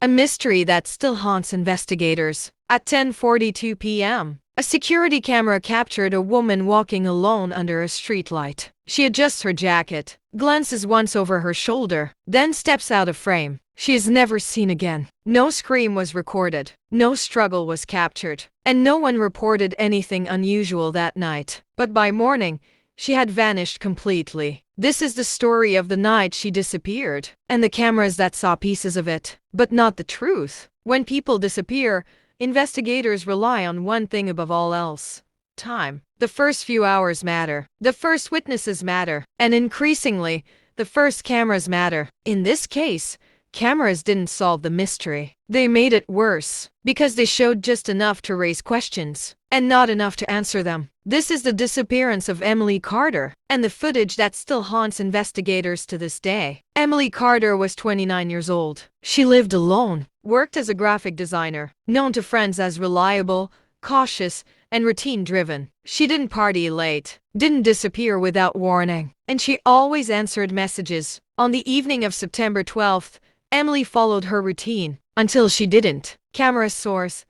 A mystery that still haunts investigators. At 10:42 p.m., a security camera captured a woman walking alone under a streetlight. She adjusts her jacket, glances once over her shoulder, then steps out of frame. She is never seen again. No scream was recorded, no struggle was captured, and no one reported anything unusual that night. But by morning, she had vanished completely. This is the story of the night she disappeared, and the cameras that saw pieces of it, but not the truth. When people disappear, investigators rely on one thing above all else: time. The first few hours matter, the first witnesses matter, and increasingly, the first cameras matter. In this case, cameras didn't solve the mystery. They made it worse, because they showed just enough to raise questions, and not enough to answer them. This is the disappearance of Emily Carter, and the footage that still haunts investigators to this day. Emily Carter was 29 years old. She lived alone, worked as a graphic designer, known to friends as reliable, cautious, and routine-driven. She didn't party late, didn't disappear without warning, and she always answered messages. On the evening of September 12th, Emily followed her routine, until she didn't. Camera source: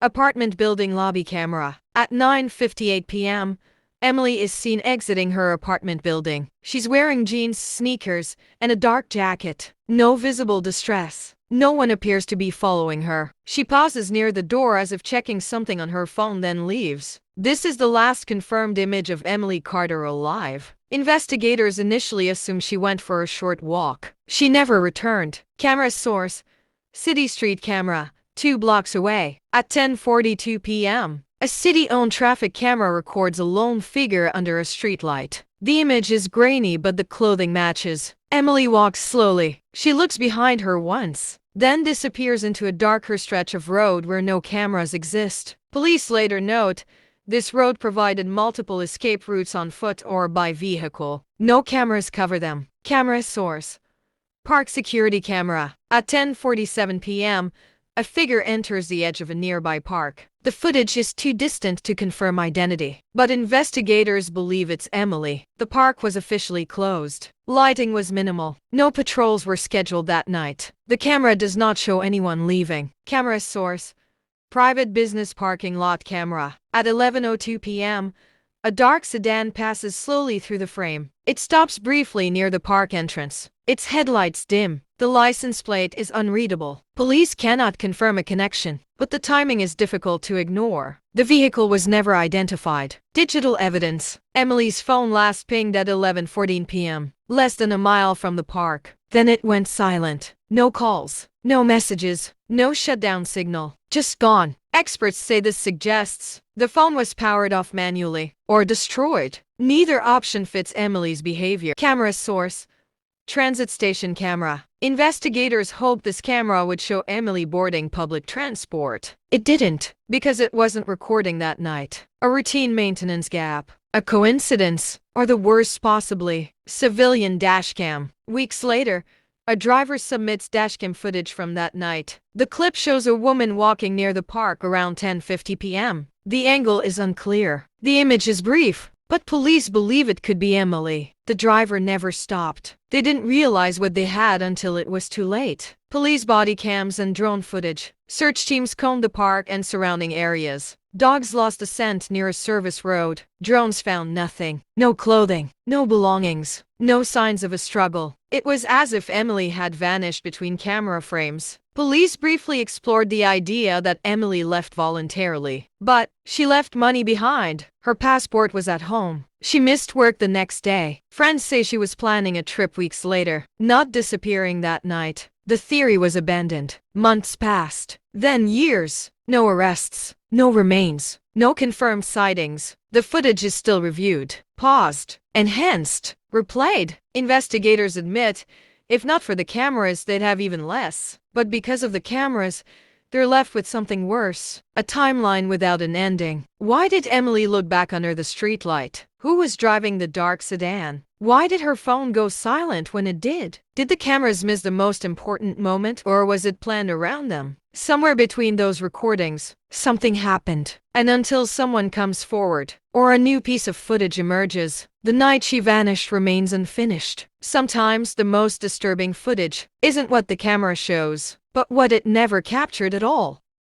apartment building lobby camera. At 9:58 p.m., Emily is seen exiting her apartment building. She's wearing jeans, sneakers, and a dark jacket. No visible distress. No one appears to be following her. She pauses near the door as if checking something on her phone, then leaves. This is the last confirmed image of Emily Carter alive. Investigators initially assumed she went for a short walk. She never returned. Camera source: city street camera, 2 blocks away. At 10:42 p.m., a city-owned traffic camera records a lone figure under a streetlight. The image is grainy, but the clothing matches. Emily walks slowly. She looks behind her once, then disappears into a darker stretch of road where no cameras exist. Police later note, this road provided multiple escape routes on foot or by vehicle. No cameras cover them. Camera source: park security camera. At 10:47 p.m., a figure enters the edge of a nearby park. The footage is too distant to confirm identity, but investigators believe it's Emily. The park was officially closed. Lighting was minimal. No patrols were scheduled that night. The camera does not show anyone leaving. Camera source: private business parking lot camera. At 11:02 p.m., a dark sedan passes slowly through the frame. It stops briefly near the park entrance. Its headlights dim. The license plate is unreadable. Police cannot confirm a connection, but the timing is difficult to ignore. The vehicle was never identified. Digital evidence: Emily's phone last pinged at 11:14 p.m., less than a mile from the park. Then it went silent. No calls, no messages, no shutdown signal. Just gone. Experts say this suggests the phone was powered off manually or destroyed. Neither option fits Emily's behavior. Camera source: transit station camera. Investigators hoped this camera would show Emily boarding public transport. It didn't, because it wasn't recording that night. A routine maintenance gap. A coincidence? Or the worst possibly, civilian dashcam. Weeks later, a driver submits dashcam footage from that night. The clip shows a woman walking near the park around 10:50 p.m. The angle is unclear. The image is brief, but police believe it could be Emily. The driver never stopped. They didn't realize what they had until it was too late. Police body cams and drone footage. Search teams combed the park and surrounding areas. Dogs lost a scent near a service road. Drones found nothing. No clothing, no belongings, no signs of a struggle. It was as if Emily had vanished between camera frames. Police briefly explored the idea that Emily left voluntarily, but she left money behind. Her passport was at home. She missed work the next day. Friends say she was planning a trip weeks later, not disappearing that night. The theory was abandoned. Months passed, then years. No arrests, no remains, no confirmed sightings. The footage is still reviewed, paused, enhanced, replayed. Investigators admit, if not for the cameras, they'd have even less. But because of the cameras, they're left with something worse. A timeline without an ending. Why did Emily look back under the streetlight? Who was driving the dark sedan? Why did her phone go silent when it did? Did the cameras miss the most important moment, or was it planned around them? Somewhere between those recordings, something happened. And until someone comes forward, or a new piece of footage emerges, the night she vanished remains unfinished. Sometimes the most disturbing footage isn't what the camera shows, but what it never captured at all.